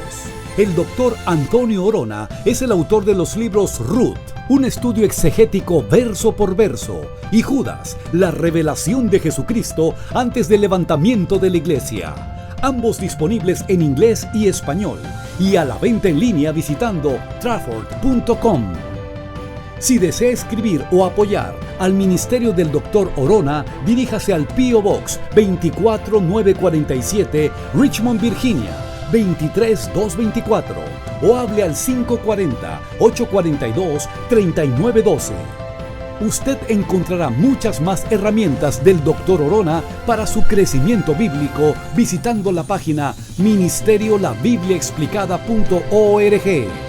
El doctor Antonio Orona es el autor de los libros Ruth, un estudio exegético verso por verso, y Judas, la revelación de Jesucristo antes del levantamiento de la iglesia. Ambos disponibles en inglés y español, y a la venta en línea visitando trafford.com. Si desea escribir o apoyar al ministerio del Dr. Orona, diríjase al P.O. Box 24947, Richmond, Virginia 23224, o hable al 540-842-3912. Usted encontrará muchas más herramientas del Dr. Orona para su crecimiento bíblico visitando la página ministeriolabibliaexplicada.org.